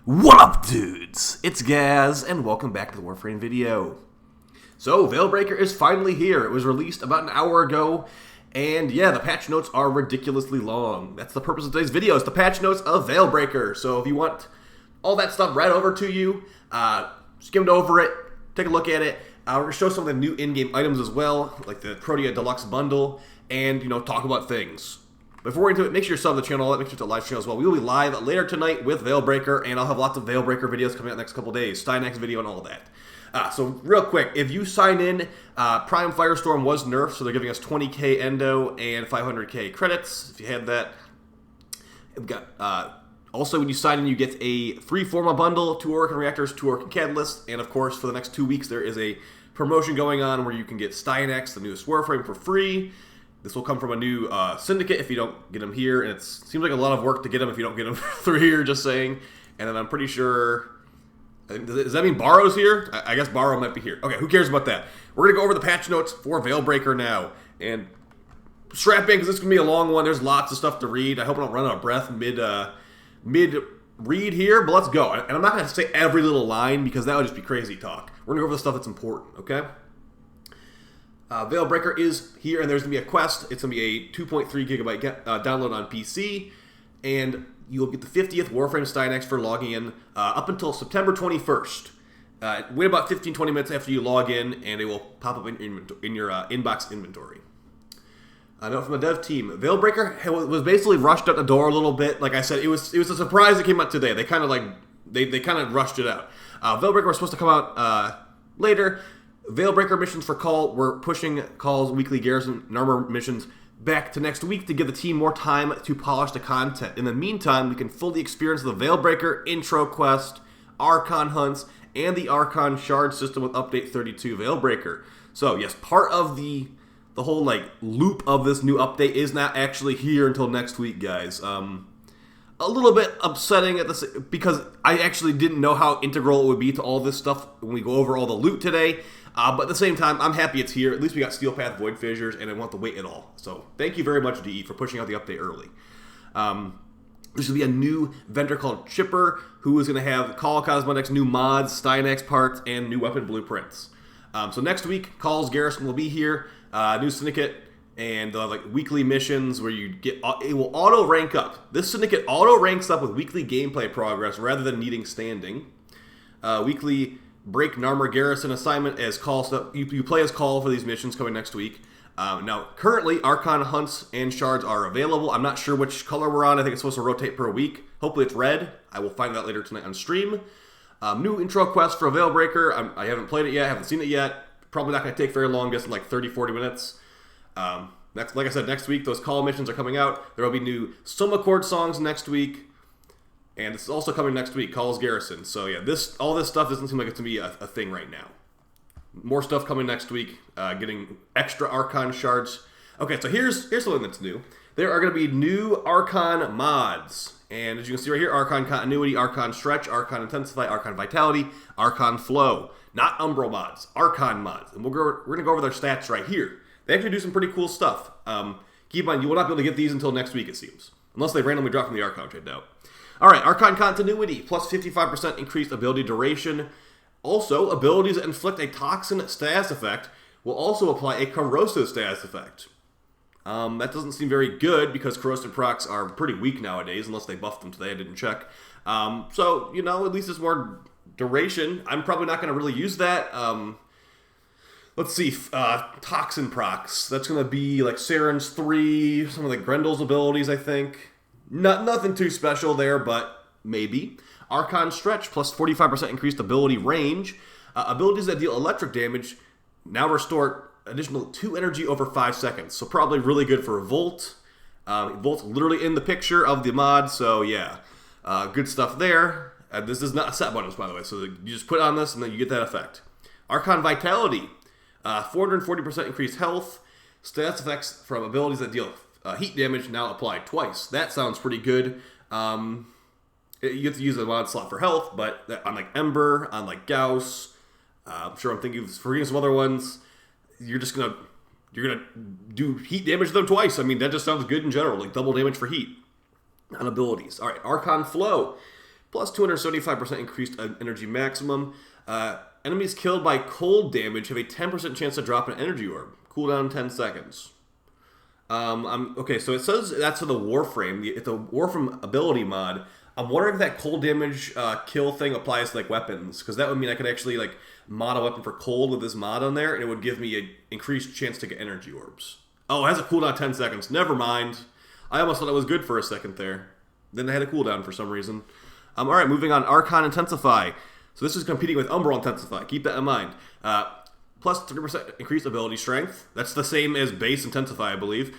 What up, dudes? It's Gaz, and welcome back to the Warframe video. So, VEILBREAKER is finally here. It was released about an hour ago, and yeah, the patch notes are ridiculously long. That's the purpose of today's video, is the patch notes of VEILBREAKER. So if you want all that stuff read over to you, skimmed over it, take a look at it. We're going to show some of the new in-game items as well, like the Protea Deluxe bundle, and, talk about things. Before we get into it, make sure you sub to the channel, make sure to live stream as well. We will be live later tonight with VEILBREAKER, and I'll have lots of VEILBREAKER videos coming out next couple days. Steinek's video and all that. So real quick, if you sign in, Prime Firestorm was nerfed, so they're giving us 20k endo and 500k credits, if you had that. We've got, also, when you sign in, you get a free Forma bundle, 2 Archon Reactors, 2 Archon Catalysts, and of course, for the next 2 weeks, there is a promotion going on where you can get Steinek's, the newest Warframe, for free. This will come from a new Syndicate if you don't get them here, and it seems like a lot of work to get them if you don't get them through here, just saying. And then I'm pretty sure... Does that mean Borrow's here? I guess Borrow might be here. Okay, who cares about that? We're going to go over the patch notes for VEILBREAKER now. And strap in, because this is going to be a long one. There's lots of stuff to read. I hope I don't run out of breath mid-read here, but let's go. And I'm not going to say every little line, because that would just be crazy talk. We're going to go over the stuff that's important, okay? VEILBREAKER is here, and there's going to be a quest. It's going to be a 2.3 gigabyte download on PC, and you'll get the 50th Warframe Steinek's for logging in up until September 21st. Wait about 15-20 minutes after you log in, and it will pop up in your inbox inventory. A note from the dev team: VEILBREAKER was basically rushed out the door a little bit. Like I said, it was a surprise it came out today. They kind of rushed it out. VEILBREAKER was supposed to come out later. VEILBREAKER missions for Call, we're pushing Call's weekly Garrison and Armor missions back to next week to give the team more time to polish the content. In the meantime, we can fully experience the VEILBREAKER intro quest, Archon hunts, and the Archon Shards system with Update 32 VEILBREAKER. So yes, part of the whole loop of this new update is not actually here until next week, guys. A little bit upsetting at this because I actually didn't know how integral it would be to all this stuff when we go over all the loot today. But at the same time, I'm happy it's here. At least we got Steel Path Void Fissures, and I want to wait at all. So thank you very much, DE, for pushing out the update early. There's going to be a new vendor called Chipper, who is going to have Call Cosmetics, new mods, Steinek's parts, and new weapon blueprints. So next week, Call's Garrison will be here, new Syndicate, and they'll have weekly missions where you get, it will auto rank up. This Syndicate auto ranks up with weekly gameplay progress rather than needing standing. Weekly Break Narmer Garrison assignment as Call stuff. You play as Call for these missions coming next week. Now, currently, Archon hunts and shards are available. I'm not sure which color we're on. I think it's supposed to rotate per week. Hopefully it's red. I will find out later tonight on stream. New intro quest for VEILBREAKER. I haven't played it yet. I haven't seen it yet. Probably not going to take very long. Guessing 30-40 minutes. Like I said, next week, those Call missions are coming out. There will be new Soma Chord songs next week. And this is also coming next week, Call's Garrison. So yeah, all this stuff doesn't seem like it's going to be a thing right now. More stuff coming next week, getting extra Archon Shards. Okay, so here's something that's new. There are going to be new Archon Mods. And as you can see right here, Archon Continuity, Archon Stretch, Archon Intensify, Archon Vitality, Archon Flow. Not Umbral mods, Archon mods. And we're going to go over their stats right here. They actually do some pretty cool stuff. Keep in mind, you will not be able to get these until next week, it seems. Unless they randomly drop from the Archon, which I doubt. Alright, Archon Continuity, plus 55% increased ability duration. Also, abilities that inflict a toxin status effect will also apply a corrosive status effect. That doesn't seem very good because corrosive procs are pretty weak nowadays, unless they buffed them today, I didn't check. So, at least it's more duration. I'm probably not going to really use that. Let's see, Toxin procs. That's going to be like Saren's 3, some of the Grendel's abilities, I think. Nothing too special there, but maybe. Archon Stretch, plus 45% increased ability range. Abilities that deal electric damage now restore additional 2 energy over 5 seconds. So probably really good for Volt. Volt's literally in the picture of the mod, so yeah. Good stuff there. This is not a set bonus, by the way, so you just put on this and then you get that effect. Archon Vitality. 440% increased health. Stats effects from abilities that deal heat damage now applied twice. That sounds pretty good. You get to use a mod slot for health, but on Ember, on Gauss, I'm sure I'm thinking of forgetting some other ones. You're gonna do heat damage to them twice. I mean, that just sounds good in general, double damage for heat on abilities. All right, Archon Flow. plus 275% increased energy maximum. Enemies killed by cold damage have a 10% chance to drop an energy orb. Cooldown 10 seconds. Okay, so it says that's for the Warframe. It's a Warframe ability mod. I'm wondering if that cold damage kill thing applies to like weapons, because that would mean I could actually like mod a weapon for cold with this mod on there, and it would give me an increased chance to get energy orbs. Oh, it has a cooldown 10 seconds. Never mind. I almost thought it was good for a second there. Then they had a cooldown for some reason. Alright, moving on. Archon Intensify. So this is competing with Umbral Intensify. Keep that in mind. Plus 30% increased ability strength. That's the same as base Intensify, I believe.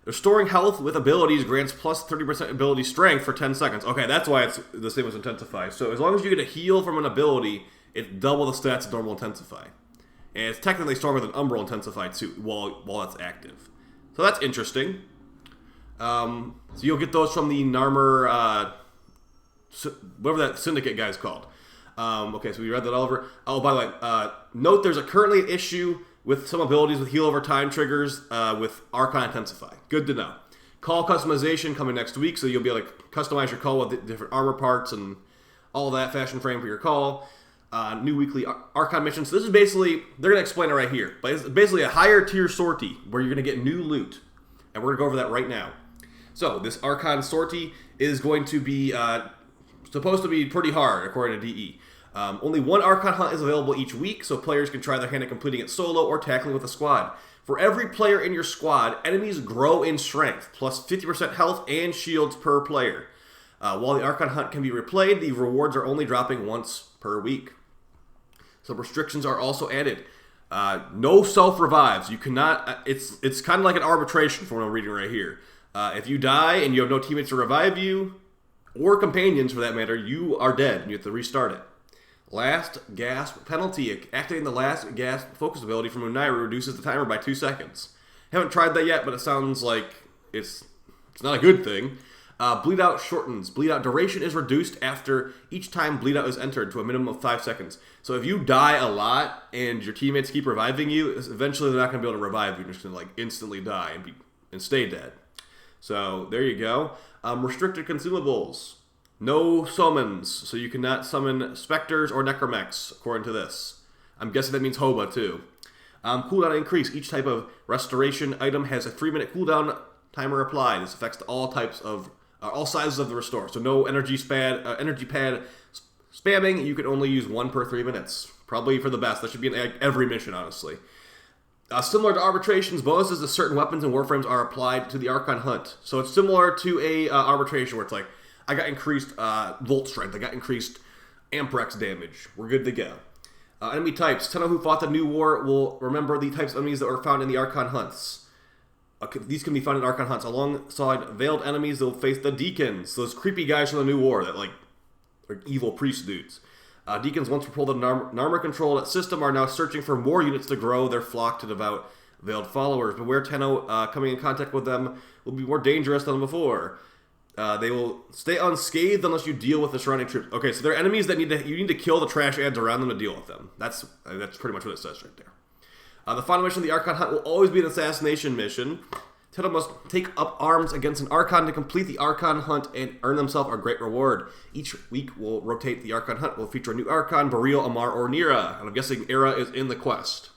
Restoring health with abilities grants plus 30% ability strength for 10 seconds. Okay, that's why it's the same as Intensify. So as long as you get a heal from an ability, it's double the stats of normal Intensify. And it's technically stronger than Umbral Intensify too, while it's active. So that's interesting. So you'll get those from the Narmer, whatever that Syndicate guy's called. Okay, so we read that all over. Oh, by the way, note there's currently an issue with some abilities with heal over time triggers with Archon Intensify. Good to know. Call customization coming next week, so you'll be able to customize your call with different armor parts and all that fashion frame for your call. New weekly Archon missions. So this is basically, they're going to explain it right here, but it's basically a higher tier sortie where you're going to get new loot. And we're going to go over that right now. So this Archon sortie is going to be supposed to be pretty hard, according to DE. Only one Archon hunt is available each week, so players can try their hand at completing it solo or tackling with a squad. For every player in your squad, enemies grow in strength, plus 50% health and shields per player. While the Archon hunt can be replayed, the rewards are only dropping once per week. Some restrictions are also added. No self-revives. You cannot... It's kind of like an arbitration from what I'm reading right here. If you die and you have no teammates to revive you, or companions for that matter, you are dead and you have to restart it. Last gasp penalty. Activating the last gasp focus ability from Unairu reduces the timer by 2 seconds. Haven't tried that yet, but it sounds like it's not a good thing. Bleed out shortens. Bleed out duration is reduced after each time bleed out is entered to a minimum of 5 seconds. So if you die a lot and your teammates keep reviving you, eventually they're not going to be able to revive you. You're just going to like instantly die and stay dead. So there you go. Restricted consumables. No summons, so you cannot summon specters or necromechs, according to this. I'm guessing that means Hoba, too. Cooldown increase. Each type of restoration item has a 3-minute cooldown timer applied. This affects all types of, all sizes of the restore. So no energy pad spamming. You can only use 1 per 3 minutes. Probably for the best. That should be in every mission, honestly. Similar to arbitrations, bonuses to certain weapons and warframes are applied to the Archon hunt. So it's similar to a arbitration where it's like, I got increased Volt Strength. I got increased Amprex damage. We're good to go. Enemy types. Tenno who fought the New War will remember the types of enemies that were found in the Archon hunts. These can be found in Archon hunts. Alongside veiled enemies, they'll face the Deacons. Those creepy guys from the New War that, like, are evil priest dudes. Deacons, once propelled the Narmer-controlled system, are now searching for more units to grow their flock to devout veiled followers. Beware Tenno coming in contact with them will be more dangerous than before. They will stay unscathed unless you deal with the surrounding troops. Okay, so they're enemies that you need to kill the trash ads around them to deal with them. That's pretty much what it says right there. The final mission of the Archon hunt will always be an assassination mission. Tenno must take up arms against an Archon to complete the Archon hunt and earn themselves a great reward. Each week will rotate the Archon hunt. Will feature a new Archon, Burial, Amar, or Nira. And I'm guessing Era is in the quest.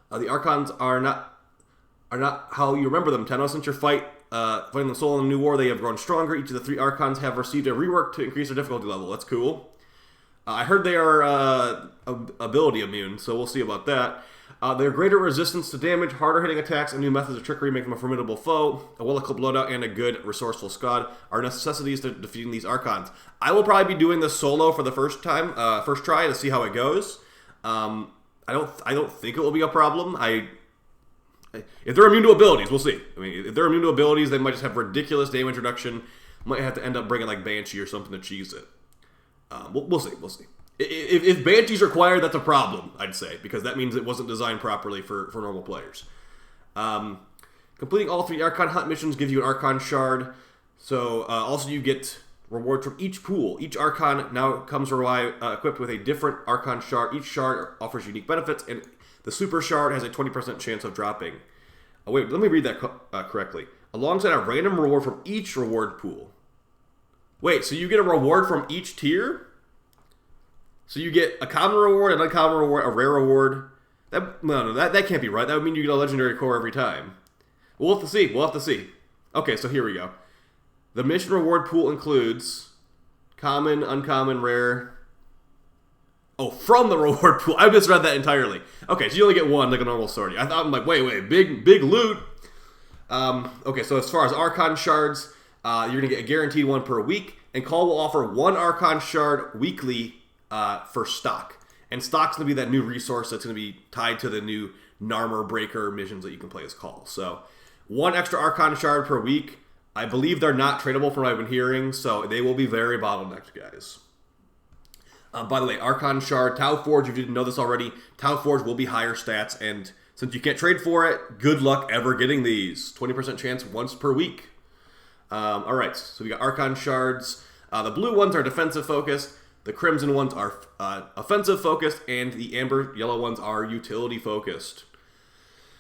The Archons are not how you remember them, Tenno. Since your fighting them solo in the New War, they have grown stronger. Each of the 3 Archons have received a rework to increase their difficulty level. That's cool. I heard they are ability immune, so we'll see about that. Their greater resistance to damage, harder hitting attacks, and new methods of trickery make them a formidable foe. A well-equipped loadout and a good, resourceful squad are necessities to defeating these Archons. I will probably be doing this solo for the first try to see how it goes. I don't think it will be a problem. If they're immune to abilities, we'll see. I mean, if they're immune to abilities, they might just have ridiculous damage reduction. Might have to end up bringing like Banshee or something to cheese it. We'll see. We'll see. If Banshee's required, that's a problem, I'd say, because that means it wasn't designed properly for normal players. Completing all 3 Archon hunt missions gives you an Archon Shard. So also you get rewards from each pool. Each Archon now comes equipped with a different Archon Shard. Each shard offers unique benefits, and the Super Shard has a 20% chance of dropping. Wait, let me read that correctly. Alongside a random reward from each reward pool. Wait, so you get a reward from each tier? So you get a common reward, an uncommon reward, a rare reward. That can't be right. That would mean you get a legendary core every time. We'll have to see. We'll have to see. Okay, so here we go. The mission reward pool includes common, uncommon, rare. Oh, from the reward pool. I misread that entirely. Okay, so you only get one, like a normal sortie. I thought, I'm like, wait, big loot. Okay, so as far as Archon Shards, you're going to get a guaranteed one per week, and Call will offer one Archon Shard weekly for stock. And stock's going to be that new resource that's going to be tied to the new Narmer Breaker missions that you can play as Call. So, one extra Archon Shard per week. I believe they're not tradable from what I've been hearing, so they will be very bottlenecked, guys. By the way, Archon Shard, Tau Forge, if you didn't know this already, Tau Forge will be higher stats, and since you can't trade for it, good luck ever getting these. 20% chance once per week. Alright, so we got Archon Shards. The blue ones are defensive focused, the crimson ones are offensive focused, and the amber yellow ones are utility focused.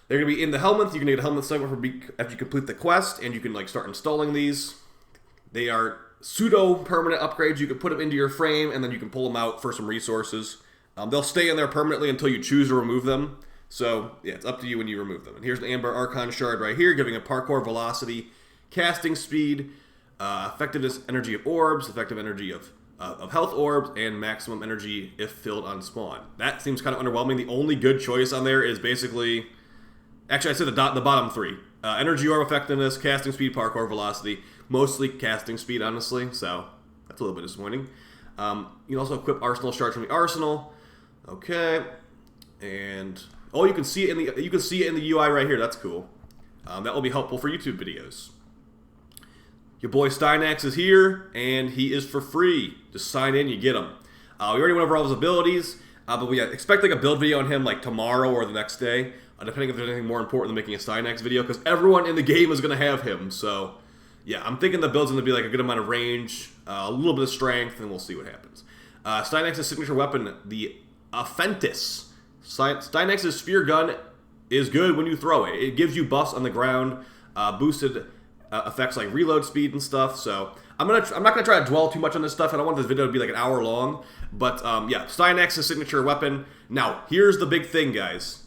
They're going to be in the helmet. You can get a helmet segment after you complete the quest, and you can like start installing these. They are pseudo-permanent upgrades. You can put them into your frame, and then you can pull them out for some resources. They'll stay in there permanently until you choose to remove them. So, yeah, it's up to you when you remove them. And here's an Amber Archon Shard right here, giving a parkour velocity, casting speed, effectiveness energy of orbs, effective energy of health orbs, and maximum energy if filled on spawn. That seems kind of underwhelming. The only good choice on there is basically... Actually, I said the bottom three. Energy orb effectiveness, casting speed, parkour velocity. Mostly casting speed, honestly, so that's a little bit disappointing. You can also equip Arsenal Shards from the Arsenal. Okay. And oh, you can see it in the UI right here. That's cool. That will be helpful for YouTube videos. Your boy Stynax is here, and he is for free. Just sign in, you get him. We already went over all his abilities, but we expect like a build video on him like tomorrow or the next day. Depending if there's anything more important than making a Stynax video, because everyone in the game is going to have him. So, yeah, I'm thinking the build's going to be like a good amount of range, a little bit of strength, and we'll see what happens. Stynax's signature weapon, the Offentis. Stynax's spear gun is good when you throw it. It gives you buffs on the ground, boosted effects like reload speed and stuff. So, I'm not going to try to dwell too much on this stuff. I don't want this video to be like an hour long. But, yeah, Stynax's signature weapon. Now, here's the big thing, guys.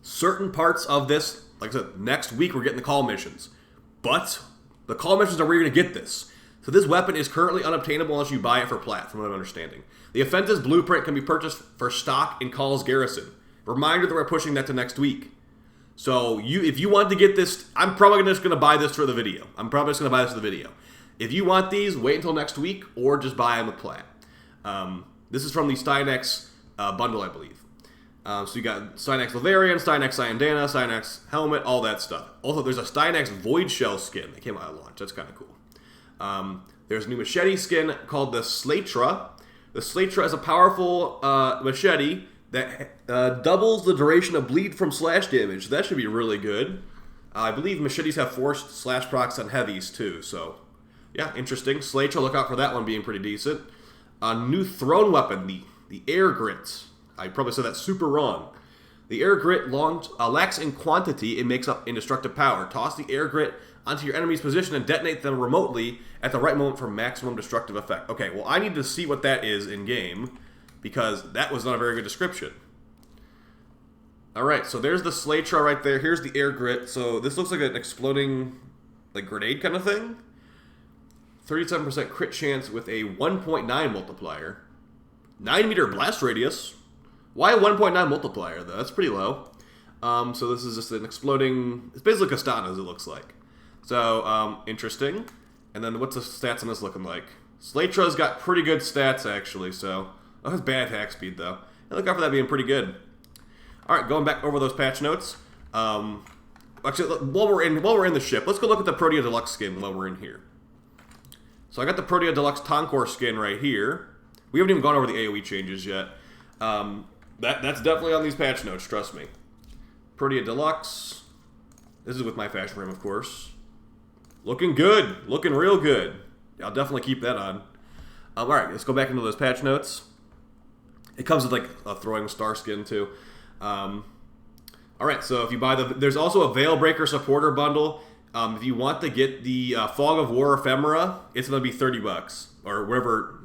Certain parts of this, like I said, next week we're getting the call missions. But the call missions are where you're going to get this. So this weapon is currently unobtainable unless you buy it for plat, from what I'm understanding. The Offentis blueprint can be purchased for stock in Call's Garrison. Reminder that we're pushing that to next week. So if you want to get this, I'm probably just going to buy this for the video. If you want these, wait until next week or just buy them with plat. This is from the Stynax bundle, I believe. So you got Stynax Lavarian, Stynax Cyandana, Stynax Helmet, all that stuff. Also, there's a Stynax Void Shell skin that came out at launch. That's kind of cool. There's a new machete skin called the Slatra. The Slatra is a powerful machete that doubles the duration of bleed from slash damage. That should be really good. I believe machetes have forced slash procs on heavies too. So, yeah, interesting. Slatra, look out for that one being pretty decent. A new throne weapon, the Air Grit. I probably said that super wrong. The Air Grit lacks in quantity. It makes up indestructible power. Toss the Air Grit onto your enemy's position and detonate them remotely at the right moment for maximum destructive effect. Okay, well, I need to see what that is in-game, because that was not a very good description. Alright, so there's the Slatra right there. Here's the Air Grit. So this looks like an exploding like grenade kind of thing. 37% crit chance with a 1.9 multiplier. 9-meter blast radius. Why a 1.9 multiplier, though? That's pretty low. So this is just an exploding... It's basically Kastanas, it looks like. So, interesting. And then what's the stats on this looking like? Slatra's got pretty good stats, actually, so... Oh, it has bad hack speed, though. And look out for that being pretty good. Alright, going back over those patch notes. Actually, while we're in the ship, let's go look at the Protea Deluxe skin while we're in here. So I got the Protea Deluxe Tonkor skin right here. We haven't even gone over the AoE changes yet. That's definitely on these patch notes, trust me. Protea Deluxe. This is with my fashion frame, of course. Looking good. Looking real good. I'll definitely keep that on. Alright, let's go back into those patch notes. It comes with like a throwing star skin too. Alright, so if you buy there's also a VEILBREAKER supporter bundle. If you want to get the Fog of War ephemera, it's going to be $30 or whatever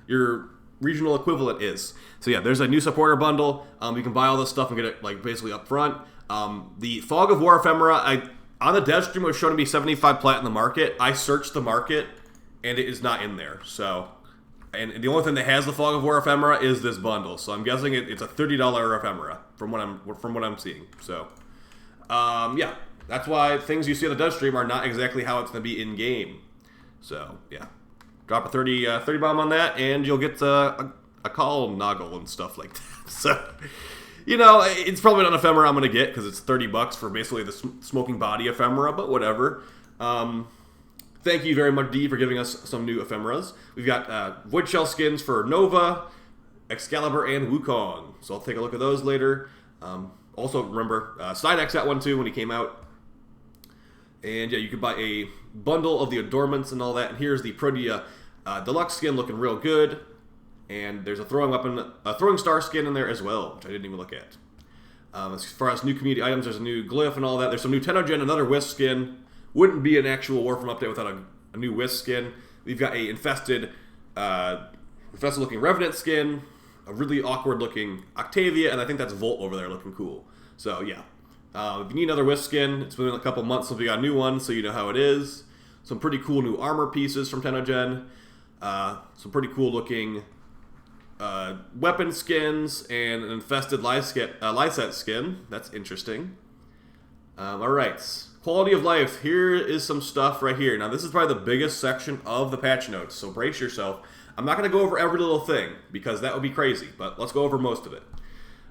your regional equivalent is. So yeah, there's a new supporter bundle. You can buy all this stuff and get it like basically up front. The Fog of War ephemera, on the dev stream, it was shown to be 75 plat in the market. I searched the market, and it is not in there. So, and the only thing that has the Fog of War ephemera is this bundle. So I'm guessing it's a $30 ephemera from what I'm seeing. So, yeah, that's why things you see on the dev stream are not exactly how it's going to be in game. So yeah, drop a 30 bomb on that, and you'll get a call noggle and stuff like that. So. You know, it's probably not an ephemera I'm going to get because it's $30 for basically the smoking body ephemera, but whatever. Thank you very much, D, for giving us some new ephemeras. We've got Void Shell skins for Nova, Excalibur, and Wukong. So I'll take a look at those later. Also, remember, Cydex got one too when he came out. And yeah, you can buy a bundle of the adornments and all that. And here's the Protea Deluxe skin looking real good. And there's a throwing star skin in there as well, which I didn't even look at. As far as new community items, there's a new glyph and all that. There's some new Tenogen, another Wisp skin. Wouldn't be an actual Warframe update without a new Wisp skin. We've got a infested looking Revenant skin, a really awkward looking Octavia, and I think that's Volt over there looking cool. So yeah, if you need another Wisp skin, it's been a couple months since we got a new one, so you know how it is. Some pretty cool new armor pieces from Tenogen. Some pretty cool looking weapon skins and an infested Lyset skin. That's interesting. Alright, quality of life. Here is some stuff right here. Now this is probably the biggest section of the patch notes, so brace yourself. I'm not going to go over every little thing because that would be crazy, but let's go over most of it.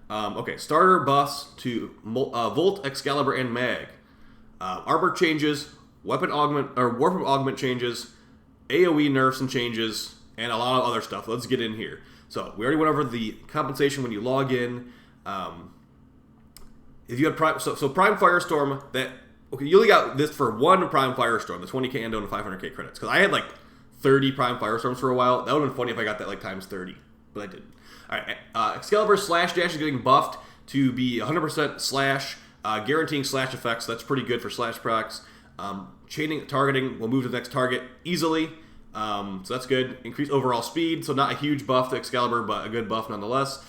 Okay, starter buffs to Volt, Excalibur, and Mag. Armor changes, weapon augment, or Warframe augment changes, AoE nerfs and changes, and a lot of other stuff. Let's get in here. So we already went over the compensation when you log in. If you had Prime, so Prime Firestorm, you only got this for one Prime Firestorm, the 20k endo and 500k credits. Because I had like 30 Prime Firestorms for a while. That would have been funny if I got that like times 30, but I didn't. All right, Excalibur Slash Dash is getting buffed to be 100% slash, guaranteeing slash effects. That's pretty good for slash procs. Chaining targeting will move to the next target easily. So that's good. Increase overall speed, so not a huge buff to Excalibur, but a good buff nonetheless.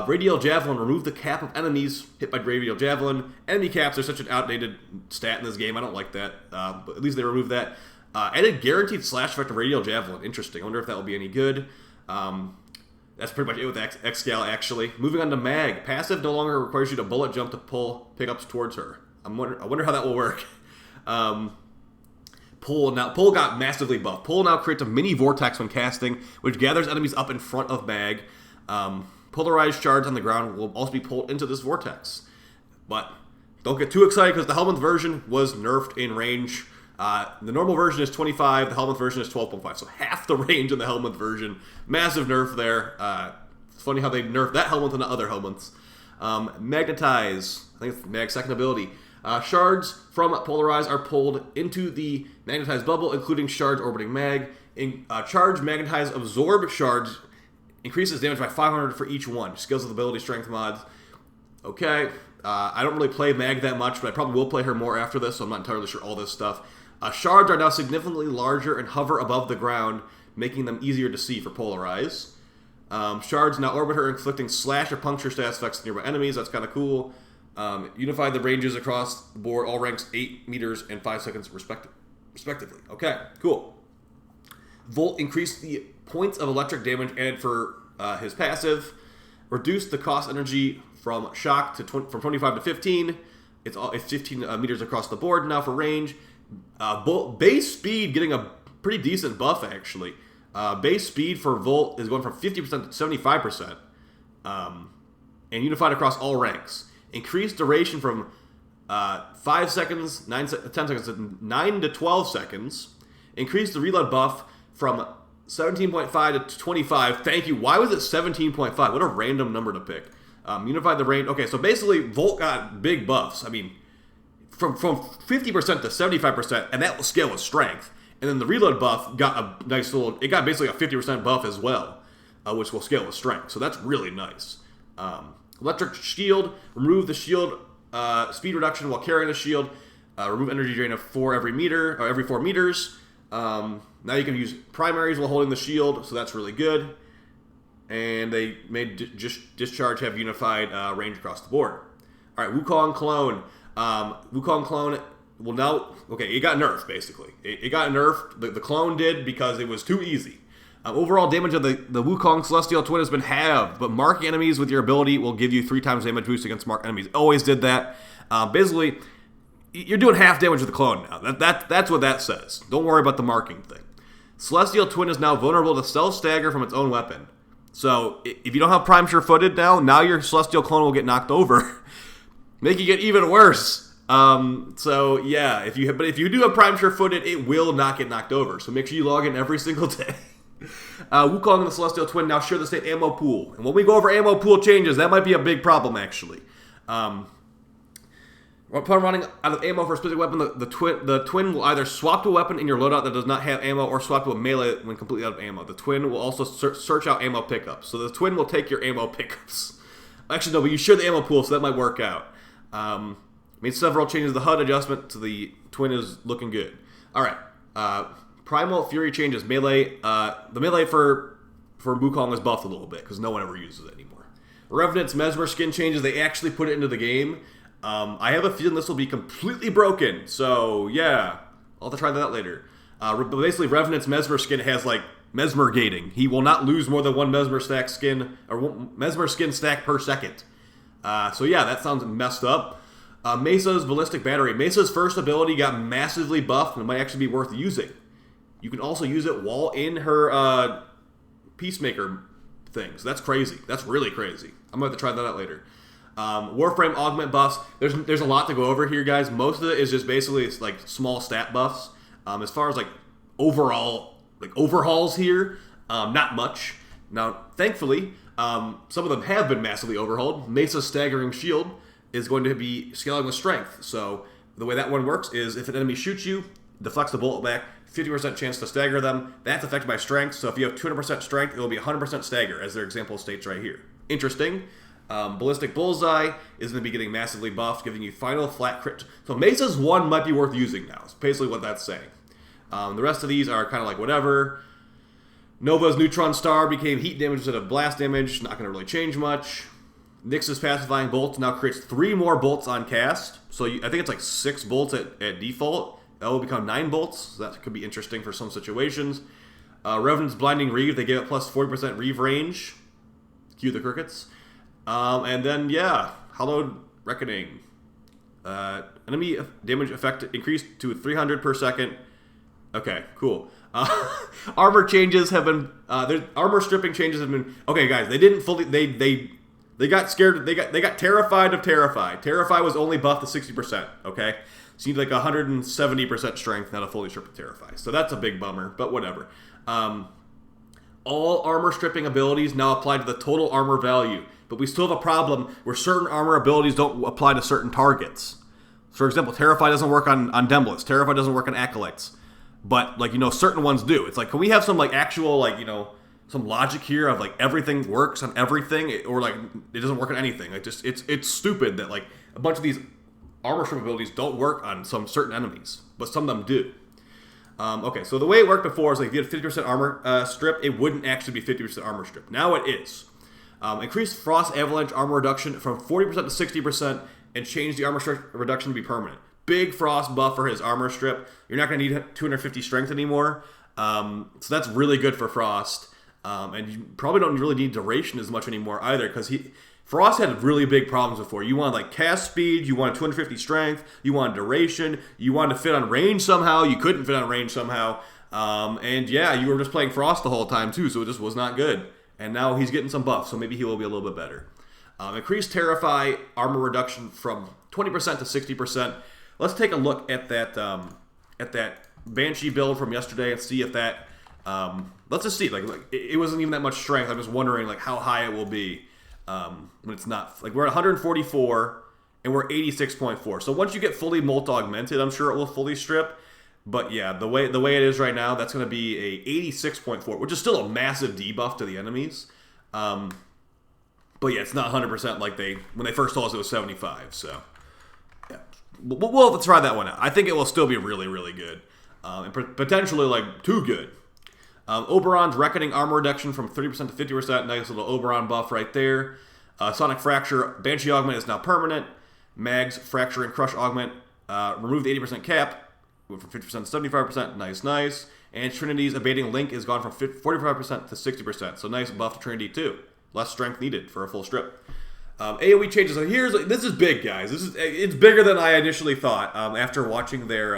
Radial Javelin, remove the cap of enemies hit by Radial Javelin. Enemy caps are such an outdated stat in this game. I don't like that, but at least they removed that. Added guaranteed slash effect of Radial Javelin. Interesting. I wonder if that will be any good. That's pretty much it with Excal, actually. Moving on to Mag. Passive no longer requires you to bullet jump to pull pickups towards her. I wonder how that will work. Pull got massively buffed. Pull now creates a mini vortex when casting, which gathers enemies up in front of Mag. Polarized shards on the ground will also be pulled into this vortex. But don't get too excited because the Helminth version was nerfed in range. The normal version is 25, the Helminth version is 12.5, so half the range in the Helminth version. Massive nerf there. It's funny how they nerfed that Helminth and the other Helminths. Magnetize, I think it's Mag's second ability. Shards from Polarize are pulled into the magnetized bubble, including shards orbiting Mag. Charge, Magnetize, Absorb shards increases damage by 500 for each one. Skills of ability, strength mods. Okay, I don't really play Mag that much, but I probably will play her more after this, so I'm not entirely sure all this stuff. Shards are now significantly larger and hover above the ground, making them easier to see for Polarize. Shards now orbit her, inflicting slash or puncture status effects to nearby enemies. That's kind of cool. Unified the ranges across the board, all ranks 8 meters and 5 seconds respectively. Okay, cool. Volt increased the points of electric damage added for his passive. Reduced the cost energy from shock to from 25 to 15. It's 15 meters across the board now for range. Base speed getting a pretty decent buff, actually. Base speed for Volt is going from 50% to 75%. And unified across all ranks. Increased duration from 5 seconds, 10 seconds to 9 to 12 seconds. Increased the reload buff from 17.5 to 25. Thank you. Why was it 17.5? What a random number to pick. Unified the range. Okay, so basically Volt got big buffs. I mean, from 50% to 75%, and that will scale with strength. And then the reload buff got a nice little, it got basically a 50% buff as well, which will scale with strength. So that's really nice. Electric shield, remove the shield speed reduction while carrying the shield. Remove energy drain of 4 every meter, or every 4 meters. Now you can use primaries while holding the shield, so that's really good. And they made Discharge have unified range across the board. All right, Wukong Clone. Wukong Clone will now... Okay, it got nerfed, basically. It got nerfed. The clone did because it was too easy. Overall damage of the Wukong Celestial Twin has been halved, but marking enemies with your ability will give you 3 times damage boost against marked enemies. Always did that. Basically, you're doing half damage with the clone now. That's what that says. Don't worry about the marking thing. Celestial Twin is now vulnerable to self-stagger from its own weapon. So, if you don't have Prime Sure-Footed now your Celestial Clone will get knocked over, making it even worse. So, yeah, if you do have Prime Sure-Footed, it will not get knocked over. So make sure you log in every single day. Wukong and the Celestial Twin now share the same ammo pool. And when we go over ammo pool changes, that might be a big problem, actually. Upon running out of ammo for a specific weapon, the twin will either swap to a weapon in your loadout that does not have ammo or swap to a melee when completely out of ammo. The twin will also search out ammo pickups. So the twin will take your ammo pickups. Actually, no, but you share the ammo pool, so that might work out. Made several changes to the HUD adjustment, so the twin is looking good. Alright, Primal Fury changes. Melee, the melee for Wukong is buffed a little bit, because no one ever uses it anymore. Revenant's Mesmer skin changes, they actually put it into the game. I have a feeling this will be completely broken, so yeah, I'll have to try that out later. But basically, Revenant's Mesmer skin has like Mesmer gating. He will not lose more than 1 Mesmer stack skin, or Mesmer skin stack per second. So yeah, that sounds messed up. Mesa's Ballistic Battery. Mesa's first ability got massively buffed and it might actually be worth using. You can also use it while in her Peacemaker things. That's crazy. That's really crazy. I'm going to have to try that out later. Warframe Augment buffs. There's a lot to go over here, guys. Most of it is just basically like small stat buffs. As far as like overall like overhauls here, not much. Now, thankfully, some of them have been massively overhauled. Mesa's Staggering Shield is going to be scaling with strength. So the way that one works is if an enemy shoots you, deflects the bullet back, 50% chance to stagger them. That's affected by strength. So if you have 200% strength, it will be 100% stagger, as their example states right here. Interesting. Ballistic Bullseye is going to be getting massively buffed, giving you final flat crit. So Mesa's one might be worth using now. It's basically what that's saying. The rest of these are kind of like whatever. Nova's Neutron Star became heat damage instead of blast damage. Not going to really change much. Nyx's Pacifying Bolt now creates 3 more bolts on cast. So I think it's like 6 bolts at default. That will become 9 bolts. So that could be interesting for some situations. Revenant's Blinding Reeve. They gave it plus 40% Reeve range. Cue the crickets. And then, yeah, Hallowed Reckoning. Enemy damage effect increased to 300 per second. Okay, cool. Armor changes have been... armor stripping changes have been... Okay, guys, they didn't fully... They got scared. They got terrified of Terrify. Terrify was only buffed to 60%, okay? So you need like 170% strength now to fully strip the Terrify. So that's a big bummer, but whatever. All armor stripping abilities now apply to the total armor value. But we still have a problem where certain armor abilities don't apply to certain targets. For example, Terrify doesn't work on Dembless. Terrify doesn't work on Acolytes. But, like, certain ones do. It's like, can we have some, like, actual, like, some logic here of, like, everything works on everything, or, like, it doesn't work on anything. Like, just, it's stupid that, like, a bunch of these armor strip abilities don't work on some certain enemies, but some of them do. Okay, so the way it worked before is, like, if you had 50% armor strip, it wouldn't actually be 50% armor strip. Now it is. Increased Frost Avalanche armor reduction from 40% to 60%, and change the armor strip reduction to be permanent. Big Frost buff for his armor strip. You're not going to need 250 strength anymore, so that's really good for Frost. And you probably don't really need duration as much anymore either, because Frost had really big problems before. You wanted like cast speed, you wanted 250 strength, you wanted duration, you wanted to fit on range somehow, you couldn't fit on range somehow, and yeah, you were just playing Frost the whole time too, so it just was not good. And now he's getting some buffs, so maybe he will be a little bit better. Increased Terrify armor reduction from 20% to 60%. Let's take a look at that Banshee build from yesterday and see if that... let's just see. Like it wasn't even that much strength. I'm just wondering like how high it will be when it's not. Like we're at 144 and we're 86.4. So once you get fully molt augmented, I'm sure it will fully strip. But yeah, the way it is right now, that's going to be a 86.4, which is still a massive debuff to the enemies. But yeah, it's not 100% like when they first told us it was 75. So yeah, we'll have to try that one out. I think it will still be really, really good. And potentially, like, too good. Oberon's Reckoning armor reduction from 30% to 50%. Nice little Oberon buff right there. Sonic Fracture. Banshee Augment is now permanent. Mag's Fracture and Crush Augment. Remove the 80% cap. Went from 50% to 75%. Nice, nice. And Trinity's Abating Link is gone from 45% to 60%. So nice buff to Trinity too. Less strength needed for a full strip. AoE changes. So this is big, guys. It's bigger than I initially thought. After watching their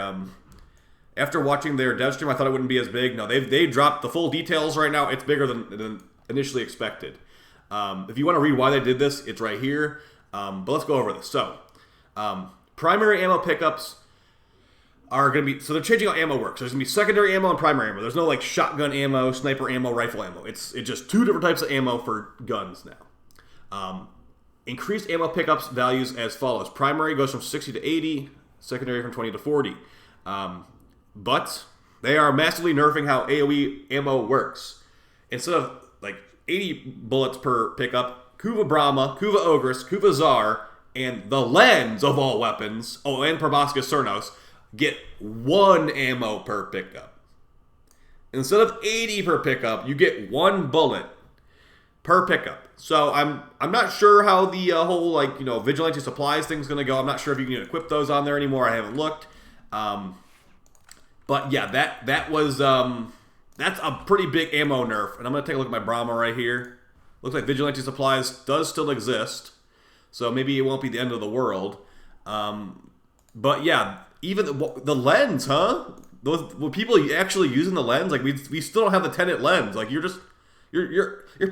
dev stream, I thought it wouldn't be as big. No, they dropped the full details right now. It's bigger than initially expected. If you want to read why they did this, it's right here. But let's go over this. So, primary ammo pickups are going to be... So they're changing how ammo works. There's going to be secondary ammo and primary ammo. There's no, like, shotgun ammo, sniper ammo, rifle ammo. It's just two different types of ammo for guns now. Increased ammo pickups values as follows. Primary goes from 60 to 80. Secondary from 20 to 40. But they are massively nerfing how AoE ammo works. Instead of, like, 80 bullets per pickup, Kuva Brahma, Kuva Ogress, Kuva Tsar, and the Lens of all weapons, and Proboscis Cernos, get 1 ammo per pickup. Instead of 80 per pickup, you get 1 bullet per pickup. So I'm not sure how the whole, like, you know, Vigilante Supplies thing's going to go. I'm not sure if you can equip those on there anymore. I haven't looked. But yeah, that's a pretty big ammo nerf. And I'm going to take a look at my Brahma right here. Looks like Vigilante Supplies does still exist. So maybe it won't be the end of the world. But yeah, even the lens, huh? Were people actually using the lens? Like, we still don't have the Tenet lens. Like, you're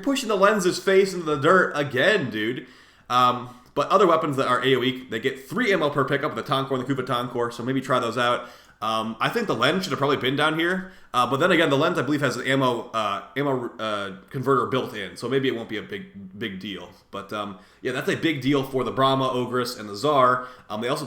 pushing the lens's face into the dirt again, dude. But other weapons that are AoE, they get 3 ammo per pickup with the Tonkor and the Kuva Tonkor, so maybe try those out. I think the lens should have probably been down here. But then again, the lens, I believe, has an ammo converter built in, so maybe it won't be a big deal. But yeah, that's a big deal for the Brahma, Ogress, and the Tsar.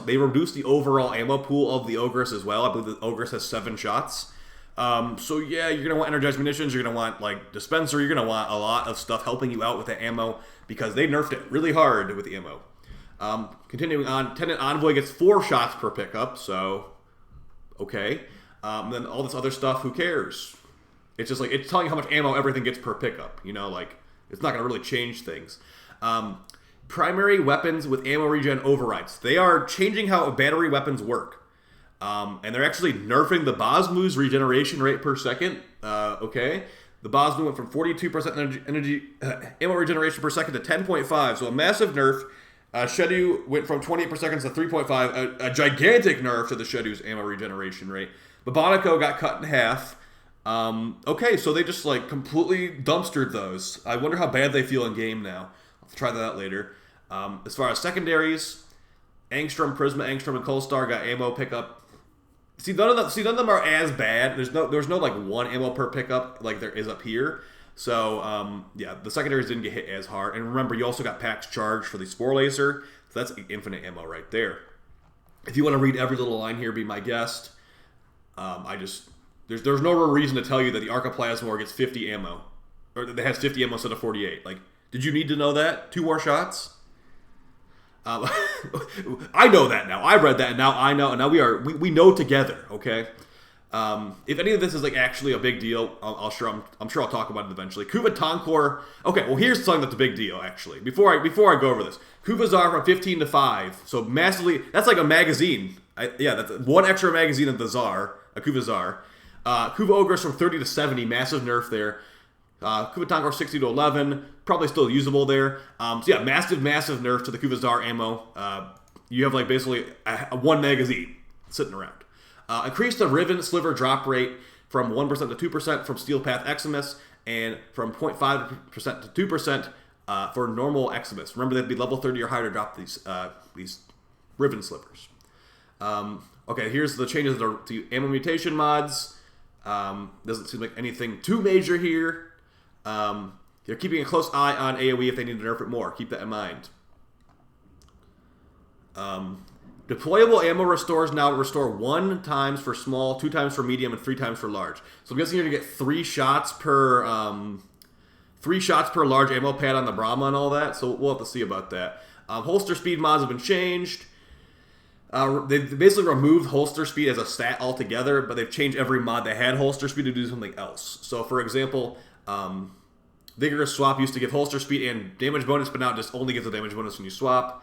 They reduced the overall ammo pool of the Ogress as well. I believe the Ogress has 7 shots. So yeah, you're going to want energized munitions, you're going to want, like, dispenser, you're going to want a lot of stuff helping you out with the ammo, because they nerfed it really hard with the ammo. Continuing on, Tenant Envoy gets 4 shots per pickup, so okay. Then all this other stuff, who cares? It's just like, it's telling you how much ammo everything gets per pickup, you know, like, it's not going to really change things. Primary weapons with ammo regen overrides. They are changing how battery weapons work. And they're actually nerfing the Bosmu's regeneration rate per second. Okay. The Bosmu went from 42% energy ammo regeneration per second to 10.5. So a massive nerf. Shedu went from 28 per second to 3.5. A gigantic nerf to the Shedu's ammo regeneration rate. Babonico got cut in half. Okay, so they just, like, completely dumpstered those. I wonder how bad they feel in game now. I'll have to try that out later. As far as secondaries, Angstrom, Prisma, Angstrom, and Coalstar got ammo pickup. See, none of them are as bad. There's no like 1 ammo per pickup like there is up here. So yeah, the secondaries didn't get hit as hard. And remember, you also got Pax Charge for the Spore Laser. So that's infinite ammo right there. If you want to read every little line here, be my guest. There's no real reason to tell you that the Archoplasmor gets 50 ammo, or that it has 50 ammo instead of 48. Like, did you need to know that? 2 more shots? I know that now. I read that, and now I know. And now we know together. Okay. If any of this is, like, actually a big deal, I'm sure I'll talk about it eventually. Kuva Tonkor. Okay. Well, here's something that's a big deal actually. Before I go over this, Kuva Tsar from 15 to 5. So massively. That's like a magazine. Yeah, that's 1 extra magazine of the Tsar. A Kuva Tsar. Kuva Ogress from 30 to 70. Massive nerf there. Kuva Tonkor 60 to 11, probably still usable there. So yeah, massive nerf to the Kuva Tsar ammo. You have, like, basically 1 magazine sitting around. Increase the Riven Sliver drop rate from 1% to 2% from Steel Path Eximus, and from 0.5% to 2% for normal Eximus. Remember, they'd be level 30 or higher to drop these Riven Slivers. Okay, here's the changes to ammo mutation mods. Doesn't seem like anything too major here. They're keeping a close eye on AoE if they need to nerf it more. Keep that in mind. Deployable ammo restores now restore 1 times for small, 2 times for medium, and 3 times for large. So I'm guessing you're gonna get 3 shots per large ammo pad on the Brahma and all that. So we'll have to see about that. Holster speed mods have been changed. They basically removed holster speed as a stat altogether, but they've changed every mod that had holster speed to do something else. So, for example, Vigorous Swap used to give holster speed and damage bonus, but now it just only gives a damage bonus when you swap.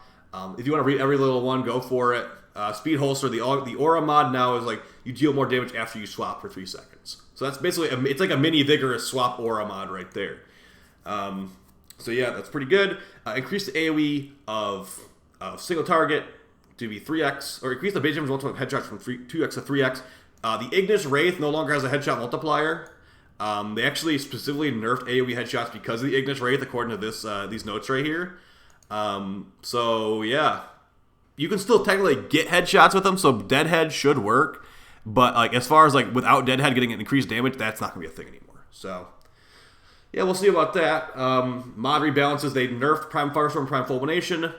If you want to read every little one, go for it. Speed holster, the Aura mod now is like you deal more damage after you swap for 3 seconds. So that's basically, it's like a mini Vigorous Swap Aura mod right there. So yeah, that's pretty good. Increase the AoE of single target to be 3x, or increase the base damage multiplier of headshots from 2x to 3x. The Ignis Wraith no longer has a headshot multiplier. They actually specifically nerfed AoE headshots because of the Ignis Wraith, according to this these notes right here. So yeah, you can still technically get headshots with them, so Deadhead should work. But like as far as like without Deadhead getting increased damage, that's not gonna be a thing anymore. So yeah, we'll see about that. Mod rebalances, they nerfed Prime Firestorm, Prime Fulmination.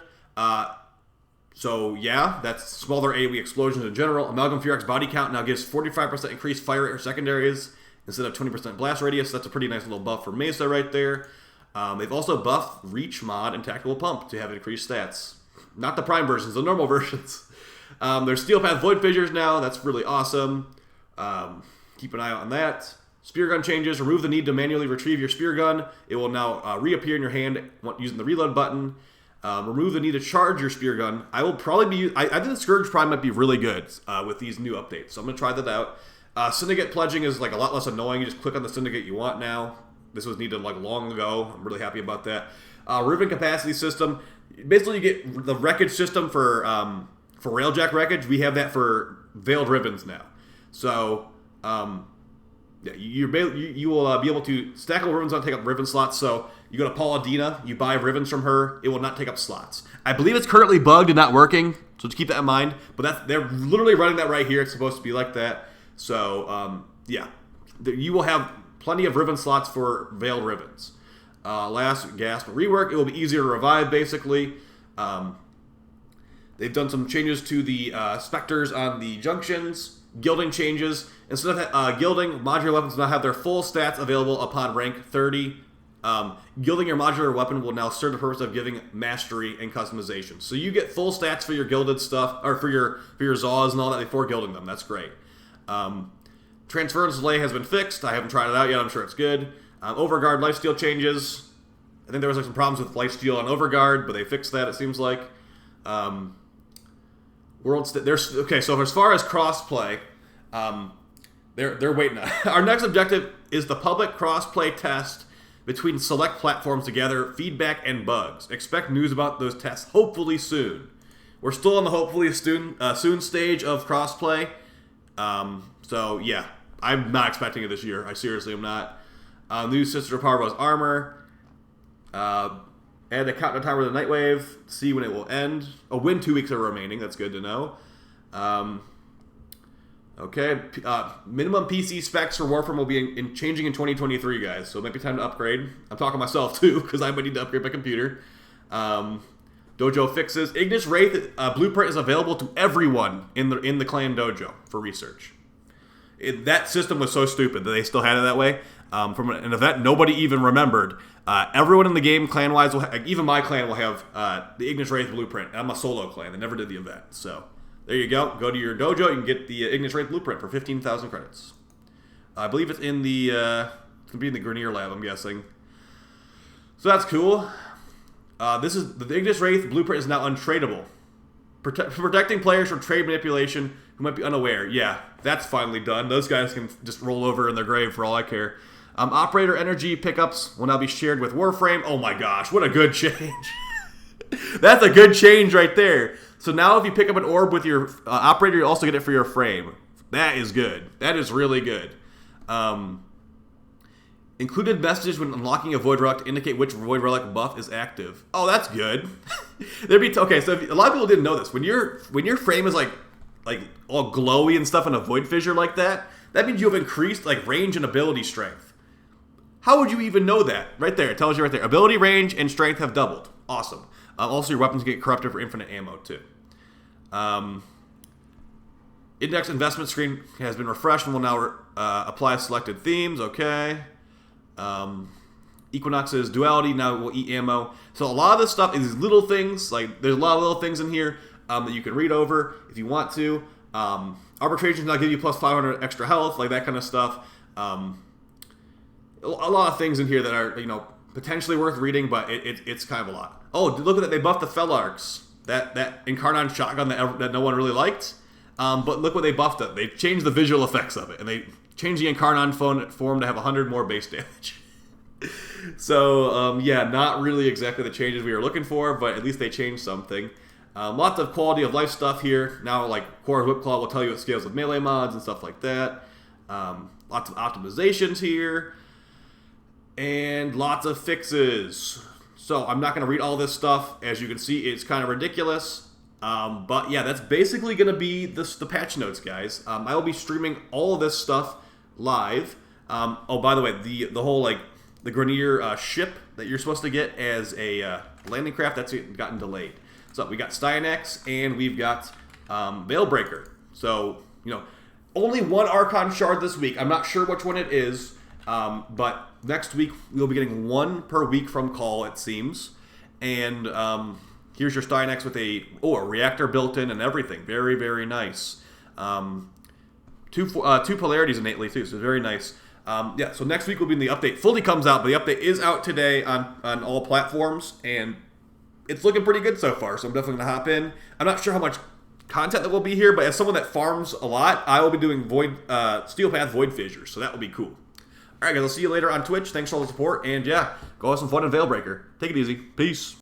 So yeah, that's smaller AoE explosions in general. Amalgam Furex body count now gives 45% increased fire rate or secondaries instead of 20% blast radius. That's a pretty nice little buff for Mesa right there. They've also buffed Reach mod and Tactical Pump to have increased stats. Not the Prime versions, the normal versions. There's Steel Path Void Fissures now. That's really awesome. Keep an eye out on that. Spear gun changes. Remove the need to manually retrieve your spear gun. It will now reappear in your hand using the reload button. Remove the need to charge your spear gun. I will probably be... I think the Scourge Prime might be really good with these new updates, so I'm going to try that out. Syndicate Pledging is like a lot less annoying. You just click on the Syndicate you want now. This was needed like long ago. I'm really happy about that. Ribbon Capacity System. Basically, you get the wreckage system for Railjack Wreckage. We have that for Veiled Ribbons now. So... yeah, you will be able to stackable ribbons not take up ribbon slots. So you go to Paula Dina, you buy ribbons from her, it will not take up slots. I believe it's currently bugged and not working, so just keep that in mind. But they're literally running that right here. It's supposed to be like that. So yeah, you will have plenty of ribbon slots for Veiled Ribbons. Last gasp rework, it will be easier to revive basically. They've done some changes to the specters on the junctions. Gilding changes. Instead of gilding, modular weapons now have their full stats available upon rank 30. Gilding your modular weapon will now serve the purpose of giving mastery and customization. So you get full stats for your gilded stuff, or for your Zaws and all that before gilding them. That's great. Transference delay has been fixed. I haven't tried it out yet. I'm sure it's good. Overgaard lifesteal changes. I think there was like some problems with lifesteal on Overgaard, but they fixed that, it seems like. Okay, so as far as crossplay, they're waiting. Our next objective is the public crossplay test between select platforms to gather feedback and bugs. Expect news about those tests hopefully soon. We're still on the hopefully soon stage of crossplay. So yeah, I'm not expecting it this year. I seriously am not. New Sister of Powerbo's armor. Add the countdown timer to the Nightwave. See when it will end. Oh, when 2 weeks are remaining. That's good to know. Okay. Minimum PC specs for Warframe will be changing in 2023, guys. So it might be time to upgrade. I'm talking myself, too, because I might need to upgrade my computer. Dojo Fixes. Ignis Wraith blueprint is available to everyone in the clan dojo for research. That system was so stupid that they still had it that way. From an event nobody even remembered. Everyone in the game, clan-wise, even my clan will have the Ignis Wraith blueprint. I'm a solo clan. They never did the event. So there you go. Go to your dojo. You can get the Ignis Wraith blueprint for 15,000 credits. I believe it's in the it's gonna be in the Grenier lab, I'm guessing. So that's cool. This is the Ignis Wraith blueprint is now untradeable. Protecting players from trade manipulation who might be unaware. Yeah, that's finally done. Those guys can just roll over in their grave for all I care. Operator energy pickups will now be shared with Warframe. Oh my gosh, what a good change. That's a good change right there. So now if you pick up an orb with your operator, you also get it for your frame. That is good. That is really good. Included messages when unlocking a Void Relic to indicate which Void Relic buff is active. Oh, that's good. Okay, so a lot of people didn't know this. When your frame is like all glowy and stuff in a Void Fissure like that, that means you have increased like range and ability strength. How would you even know that? Right there, it tells you right there. Ability, range, and strength have doubled. Awesome. Also, your weapons get corrupted for infinite ammo too. Index investment screen has been refreshed and will now apply selected themes. Okay. Equinox's duality now will eat ammo. So a lot of this stuff is little things. Like there's a lot of little things in here. that you can read over if you want to. Arbitration's not give you plus 500 extra health, like that kind of stuff. A lot of things in here that are, potentially worth reading, but it's kind of a lot. Oh, look at that! They buffed the Felarks. That Incarnon shotgun that no one really liked. But look what they buffed it. They changed the visual effects of it, and they changed the Incarnon form to have 100 more base damage. So, yeah, not really exactly the changes we were looking for, but at least they changed something. Lots of quality of life stuff here. Now, like, Core Whipclaw will tell you it scales with melee mods and stuff like that. Lots of optimizations here. And lots of fixes. So, I'm not going to read all this stuff. As you can see, it's kind of ridiculous. But, yeah, that's basically going to be the patch notes, guys. I will be streaming all of this stuff live. Oh, by the way, the whole, like, the Grenier ship that you're supposed to get as a landing craft, that's gotten delayed. So we got Styanax and we've got Veilbreaker. So, only one Archon Shard this week. I'm not sure which one it is, but next week we'll be getting one per week from Call, it seems. And here's your Styanax with a reactor built in and everything. Very, very nice. Two polarities innately too, so very nice. Yeah, so next week will be when the update fully comes out, but the update is out today on all platforms, and it's looking pretty good so far, so I'm definitely going to hop in. I'm not sure how much content that will be here, but as someone that farms a lot, I will be doing Steel Path Void Fissures, so that will be cool. Alright guys, I'll see you later on Twitch. Thanks for all the support, and yeah, go have some fun in Veilbreaker. Take it easy. Peace.